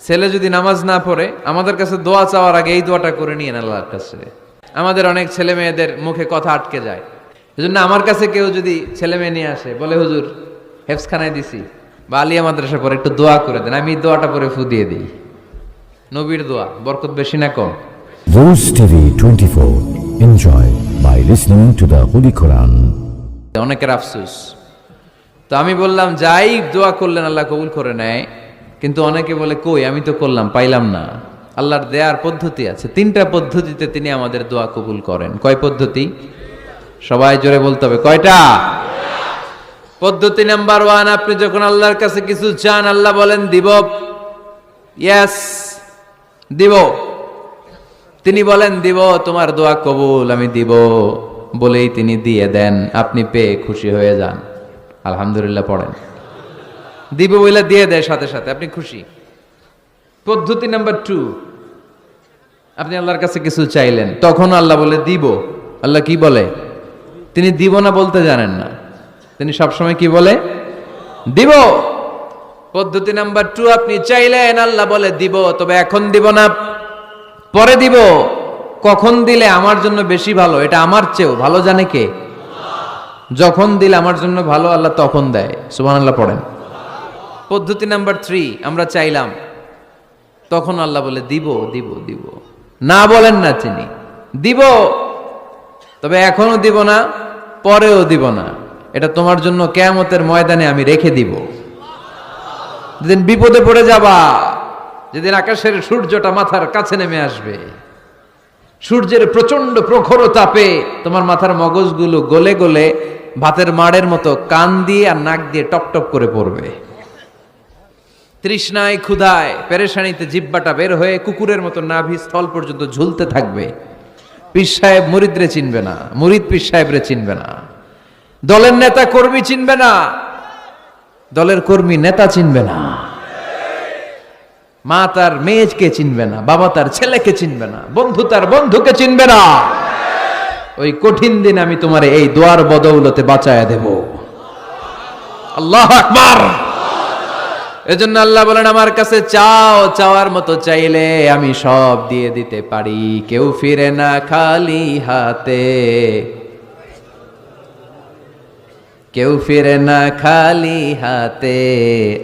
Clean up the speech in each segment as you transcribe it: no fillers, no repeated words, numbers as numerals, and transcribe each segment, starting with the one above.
ছেলে যদি নামাজ না পড়ে আমাদের কাছে দোয়া চাওয়ার আগে এই দোয়াটা করে নিয়েন আল্লাহর কাছে। আমাদের অনেক ছেলে মেয়েদের মুখে কথা আটকে যায়, এজন্য আমার কাছে কেউ যদি ছেলে মেয়ে নিয়ে আসে বলে হুজুর হেফজখানায় দিছি বা আলিয়া মাদ্রাসা পরে একটু দোয়া করে দেন, আমি দোয়াটা পরে ফু দিয়ে দিই। নবীর দোয়া বরকত বেশি না কম? Rose TV 24. Enjoy by listening to the Holy Quran. অনেকের আফসোস। তো আমি বললাম যাই দোয়া করলেন আল্লাহ কবুল করে নেয়, কিন্তু অনেকে বলে কই আমি তো করলাম পাইলাম না। আল্লাহর দেয়ার পদ্ধতি আছে, 3টা পদ্ধতিতে তিনি আমাদের দোয়া কবুল করেন। কয় পদ্ধতি? সবাই জোরে বলতে হবে, কয়টা? পদ্ধতি নাম্বার 1, আপনি যখন আল্লাহর কাছে কিছু চান আল্লাহ বলেন দিব, ইয়েস দিব। তিনি বলেন দিব, তোমার দোয়া কবুল, আমি দিব বলেই তিনি দিয়ে দেন। আপনি পেয়ে খুশি হয়ে যান, আলহামদুলিল্লাহ পড়েন। দিব বলে দিয়ে দেয় সাথে সাথে, আপনি খুশি। পদ্ধতি নাম্বার 2, আপনি আল্লাহর কাছে কিছু চাইলেন, তখন আল্লাহ বলে দিব। আল্লাহ কি বলে? তিনি দিব না বলতে জানেন না, তিনি সবসময় কি বলে? দিব। পদ্ধতি নাম্বার 2, আপনি চাইলেন আল্লাহ বলে দিব, তবে এখন দিব না, পরে দিব। কখন দিলে আমার জন্য বেশি ভালো, এটা আমার চেয়েও ভালো জানে কে? যখন দিলে আমার জন্য ভালো আল্লাহ তখন দেয়। সুবহানাল্লাহ পড়েন। পদ্ধতি নাম্বার 3, আমরা চাইলাম, তখন আল্লাহ বলে দিব দিব দিব, না বলেন না তিনি দিব, তবে এখনো দিব না, পরেও দিব না, এটা তোমার জন্য কিয়ামতের ময়দানে আমি রেখে দিব। যেদিন বিপদে পড়ে যাবা, যেদিন আকাশের সূর্যটা মাথার কাছে নেমে আসবে, সূর্যের প্রচন্ড প্রখর তাপে তোমার মাথার মগজগুলো গলে গলে ভাতের মাড়ের মতো কান দিয়ে আর নাক দিয়ে টপ টপ করে পড়বে। তৃষ্ণায় ক্ষুধায় পেরেশানিতে জিহ্বাটা বের হয়ে কুকুরের মতো নাভি স্থল পর্যন্ত ঝুলতে থাকবে। পীর সাহেব মুরিদরে চিনবে না, মুরিদ পীর সাহেবরে চিনবে না, দলের নেতা কর্মী চিনবে না, দলের কর্মী নেতা চিনবে না, মা তার মেয়েকে চিনবে না, বাবা তার ছেলেকে চিনবে না, বন্ধু তার বন্ধুকে চিনবে না। ওই কঠিন দিন আমি তোমার এই দোয়ার বদৌলতে বাঁচায়া দেব। আল্লাহু আকবার। এজন্য আল্লাহ বলেন আমার কাছে চাও, চাওয়ার মতো চাইলে আমি সব দিয়ে দিতে পারি। কেউ ফিরে না খালি হাতে, কেউ ফিরে না খালি হাতে,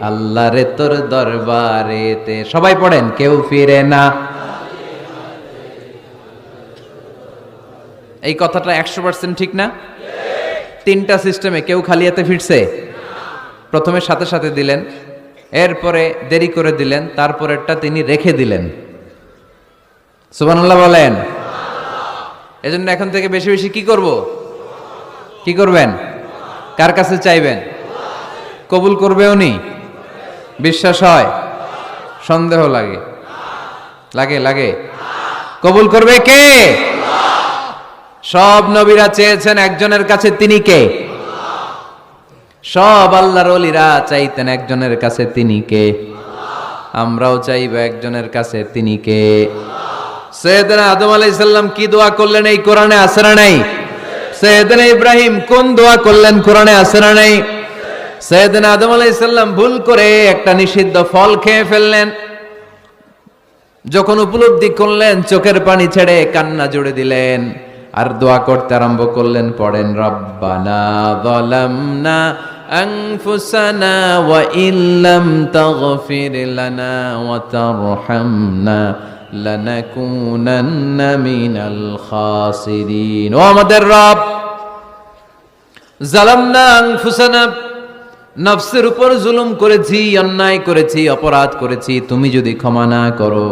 আল্লাহরে তোর দরবারেতে। সবাই পড়েন, কেউ ফিরে না। এই কথাটা 100% ঠিক না? 3টা সিস্টেমে কেউ খালি হাতে ফিরছে? প্রথমে সাথে সাথে দিলেন, এরপরে দেরি করে দিলেন, তারপরেরটা তিনি রেখে দিলেন। সুবহানাল্লাহ বলেন। এজন্য এখন থেকে বেশি বেশি কি করব? কি করবেন? কার কাছে চাইবেন? কবুল করবে উনি? বিশ্বাস হয়? সন্দেহ লাগে? লাগে লাগে? কবুল করবে কে? সব নবীরা চেয়েছেন একজনের কাছে, তিনি কে? সব আল্লাহর ওলিরা চাইতেন একজনের কাছে, তিনি কে? আমরাও চাইব একজনের কাছে, তিনি কে? সাইয়েদনা আদম আলাইহিস সালাম কি দোয়া করলেন এই কোরআনে আছে না নাই? সাইয়েদনা ইব্রাহিম কোন দোয়া করলেন কোরআনে আছে না নাই? সাইয়েদনা আদম আলাইহিস সালাম ভুল করে একটা নিষিদ্ধ ফল খেয়ে ফেললেন, যখন উপলব্ধি করলেন চোখের পানি ছেড়ে কান্না জুড়ে দিলেন আর দোয়া করতে আরম্ভ করলেন। পড়েন, রব্বানা যালামনা আনফুসানা ওয়া ইল্লাম তাগফির লানা ওয়া তারহামনা লানাকুনান্না মিনাল খাসিরিন। ও আমাদের রব, যালামনা আনফুসানা, নফসের উপর জুলুম করেছি, অন্যায় করেছি, অপরাধ করেছি, তুমি যদি ক্ষমা না করো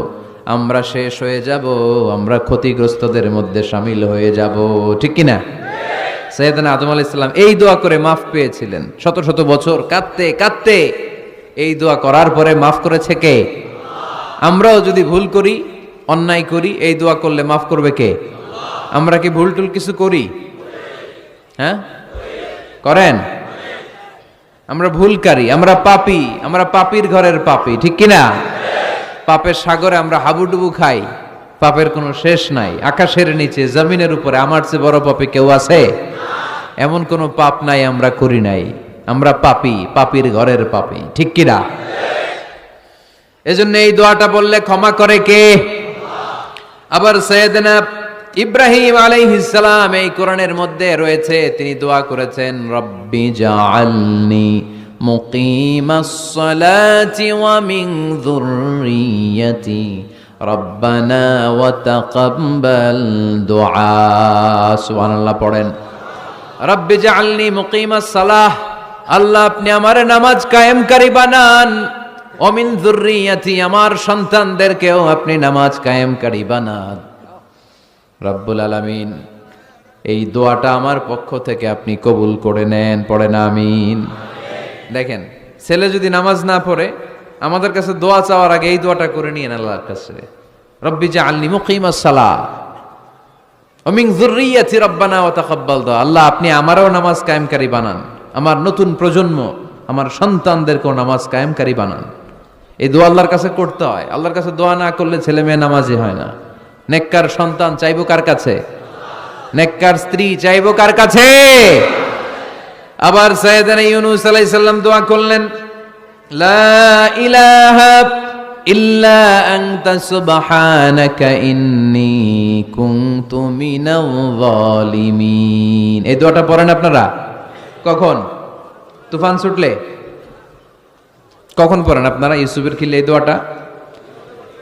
আমরা শেষ হয়ে যাব, আমরা ক্ষতিগ্রস্তদের মধ্যে শামিল হয়ে যাব। ঠিক কিনা? সাইয়েদনা আদম আলাইহিস সালাম এই দোয়া করে মাফ পেয়েছিলেন। শত শত বছর কাঁদতে কাঁদতে এই দোয়া করার পরে মাফ করেছে কে? আমরাও যদি ভুল করি, অন্যায় করি, এই দোয়া করলে মাফ করবে কে? আমরা কি ভুল টুল কিছু করি? হ্যাঁ করেন? আমরা ভুলকারী, আমরা পাপী, আমরা পাপীর ঘরের পাপী। ঠিক কিনা? পাপের সাগরে আমরা হাবুডুবু খাই, পাপের কোনো শেষ নাই। আকাশের নিচে জমিনের উপরে আমার চেয়ে বড় পাপী কেউ আছে? এমন কোনো পাপ নাই আমরা করি নাই। আমরা পাপী, পাপীর ঘরের পাপী। ঠিক কিনা? এজন্য এই দোয়াটা বললে ক্ষমা করে কে? আবার সাইয়েদনা ইব্রাহিম আলাইহিস সালাম এই কোরআনের মধ্যে রয়েছে, তিনি দোয়া করেছেন, রব্বি জাআলনি মুকিমাস সালাতি ওয়া মিন যুররিয়্যাতি রব্বানা ওয়া তাকাব্বাল দুআ। সুবহানাল্লাহ পড়েন। রব্বি জাআলনি মুকিমাস সালাহ, আল্লাহ আপনি আমার নামাজ কায়েমকারী বানান, ওয়া মিন যুররিয়্যাতি আমার সন্তানদেরকেও আপনি নামাজ কায়েমকারী বানান। রব্বুল আলামিন এই দোয়াটা আমার পক্ষ থেকে আপনি কবুল করে নেন, পড়েন আমিন। দেখেন, ছেলে যদি নামাজ না পড়ে আমাদের কাছে দোয়া চাওয়ার আগে এই দোয়াটা করে নিয়েন আল্লাহর কাছে, রব্বি জাআলনি মুকিমাস সালাহ ওয়া মিন যুররিয়্যাতি রব্বানা ওয়া তাকাব্বাল দুআ। আল্লাহ আপনি আমারও নামাজ কায়েমকারী বানান, আমার নতুন প্রজন্ম, আমার সন্তানদেরকেও নামাজ কায়েমকারী বানান। এই দোয়া আল্লাহর কাছে করতে হয়। আল্লাহর কাছে দোয়া না করলে ছেলে মেয়ে নামাজি হয় না। নেককার সন্তান চাইবো কার কাছে? নেককার স্ত্রী চাইবো কার কাছে? আবার সাইয়েদনা ইউনূস আলাইহিস সালাম দোয়া করলেন, লা ইলাহা ইল্লা আনতা সুবহানাকা ইন্নী কুনতু মিনাল যালিমিন। এই দোয়াটা পড়েন আপনারা কখন? তুফান ছুটলে? কখন পড়েন আপনারা ইউসুফের খিলে এই দোয়াটা?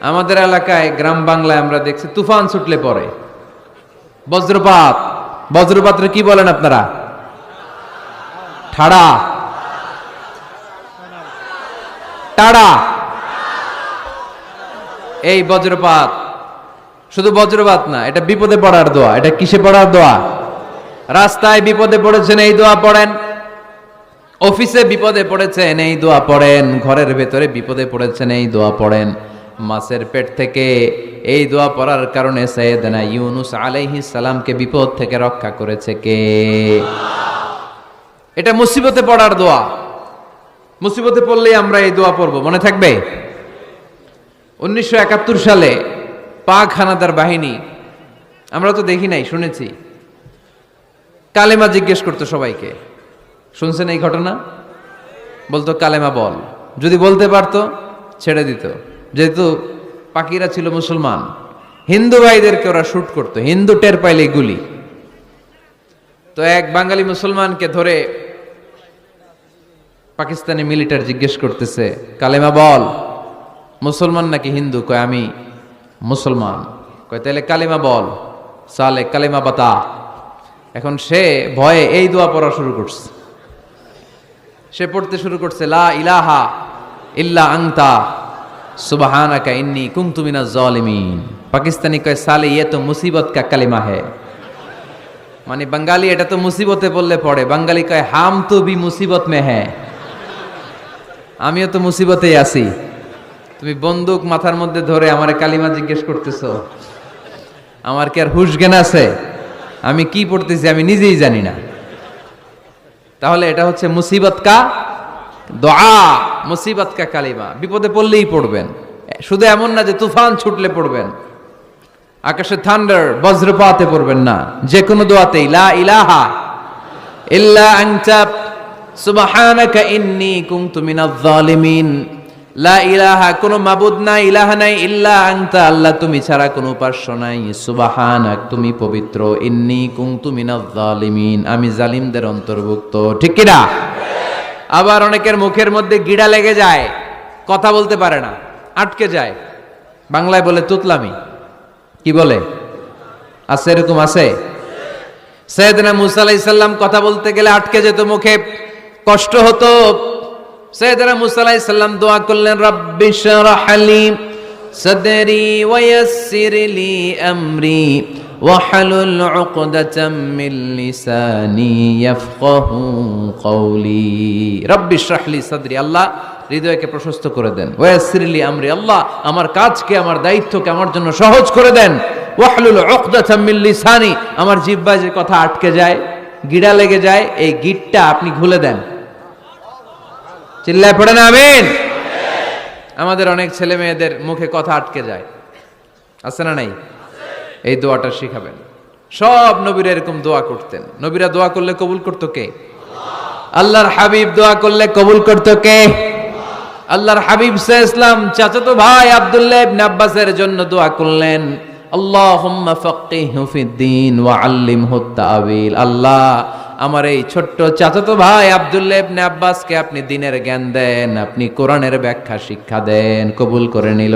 আমাদের এলাকায় গ্রাম বাংলায় আমরা দেখছি তুফান ছুটলে পড়ে। বজ্রপাত, বজ্রপাতরে কি বলেন আপনারা? ঠাড়া, টাড়া। এই বজ্রপাত শুধু বজ্রপাত না, এটা বিপদে পড়ার দোয়া। এটা কিসে পড়ার দোয়া? রাস্তায় বিপদে পড়েছেন এই দোয়া পড়েন, অফিসে বিপদে পড়েছেন এই দোয়া পড়েন, ঘরের ভেতরে বিপদে পড়েছেন এই দোয়া পড়েন। মাছের পেট থেকে এই দোয়া পড়ার কারণে সাইয়েদনা ইউনূস আলাইহিস সালামকে বিপদ থেকে রক্ষা করেছে কে? এটা মুসিবতে পড়ার দোয়া। মুসিবতে পড়লেই আমরা এই দোয়া পড়ব, মনে থাকবে? 1971 সালে পাক হানাদার বাহিনী, আমরা তো দেখি নাই, শুনেছি, কালেমা জিজ্ঞেস করতো সবাইকে। শুনছেন এই ঘটনা? বলতো কালেমা বল, যদি বলতে পারতো ছেড়ে দিত। যেহেতু পাকিরা ছিল মুসলমান, হিন্দু ভাইদেরকে ওরা শুট করতো, হিন্দু টের পাইলে গুলি। তো এক বাঙালি মুসলমানকে ধরে পাকিস্তানি মিলিটারি জিজ্ঞেস করতেছে, কালেমা বল, মুসলমান নাকি হিন্দু? কয় আমি মুসলমান। কয় তাহলে কালেমা বল, সালে কালেমা বাতা। এখন সে ভয়ে এই দোয়া পড়া শুরু করছে। সে পড়তে শুরু করছে, লা ইলাহা ইল্লা আনতা সুবহানাকা ইন্নী কুনতু মিনাজ জালিমিন। পাকিস্তানি কয় সালে ये तो मुसीबत का कलिमा है। মানে বাঙালি এটা তো মুসিবতে পড়লে পড়ে, বাঙালি কয় হাম তো ভি মুসিবত মে হ্যায়, আমিও তো মুসিবতেই আছি। তুমি বন্দুক মাথার মধ্যে ধরে আমারে কালিমা জিজ্ঞেস করতেছো, আমার কি আর হুশ জ্ঞান আছে? আমি কি পড়তেছি আমি নিজেই জানি না। তাহলে এটা হচ্ছে মুসিবত কা দোয়া, মুসিবত কা কালিমা। বিপদে পড়লেই পড়বেন, শুধু এমন না যে তুফান ছুটলে পড়বেন, আকাশে থান্ডার বজ্রপাতে পড়বেন না। যে কোনো দোয়াতেই লা ইলাহা ইল্লা আনতা সুবহানাকা ইন্নী কুনতু মিনাজ জালিমিন। লা ইলাহা, কোনো মাবুদ নাই, ইলাহা নাই, ইল্লা আনতা আল্লাহ তুমি ছাড়া কোনো উপাস্য নাই, সুবহানাক তুমি পবিত্র, ইন্নী কুনতু মিনাজ জালিমিন আমি জালিমদের অন্তর্ভুক্ত। ঠিক কি না? আবার অনেকের মুখের মধ্যে গিড়া লেগে যায়, কথা বলতে পারে না, আটকে যায়। বাংলায় বলে তুতলামি। কি বলে? আছে, এরকম আছে। সাইয়েদনা মুসা আলাইহিস সালাম কথা বলতে গেলে আটকে যেত, মুখে কষ্ট হতো। সাইয়েদনা মুসা আলাইহিস সালাম দোয়া করলেন, রাব্বি শরহ লি সাদরি ওয়া ইয়াসসির লি আমরি ওয়াহলুল উকদাতাম মিন লিসানি ইয়াফকাহু কওলি। রাব্বি শরহ লি সাদরি, আল্লাহ হৃদয়কে প্রশস্ত করে দেন। ওয়া ইয়াসসির লি আমরি, আল্লাহ আমার কাজকে, আমার দায়িত্বকে আমার জন্য সহজ করে দেন। ওয়াহলুল উকদাতাম মিন লিসানি, আমার জিহ্বায় যে কথা আটকে যায়, গিড়া লেগে যায়, এই গিটটা আপনি খুলে দেন। চিল্লায় পড়েন আমিন। আমাদের অনেক ছেলে মেয়েদের মুখে কথা আটকে যায়, আছে না নাই? এই দোয়াটা শিখাবেন। সব নবীরা এরকম দোয়া করতেন। নবীরা দোয়া করলে কবুল করতো কে? আল্লাহর হাবিব দোয়া করলে কবুল করতো কে? আল্লাহর হাবিব সাল্লাল্লাহু আলাইহি ওয়াসাল্লাম চাচাতো ভাই আব্দুল্লাহ ইবনে আব্বাসের জন্য দোয়া করলেন, আল্লাহুম্মা ফাক্কিহহু ফিদ্দীন ওয়া আল্লিমহু তা'ওয়িল। আল্লাহ, আমার এই ছোট্ট চাচাতো ভাই আব্দুল্লাহ ইবনে আব্বাসকে আপনি দ্বীনের জ্ঞান দেন, আপনি কোরআনের ব্যাখ্যা শিক্ষা দেন। কবুল করে নিল।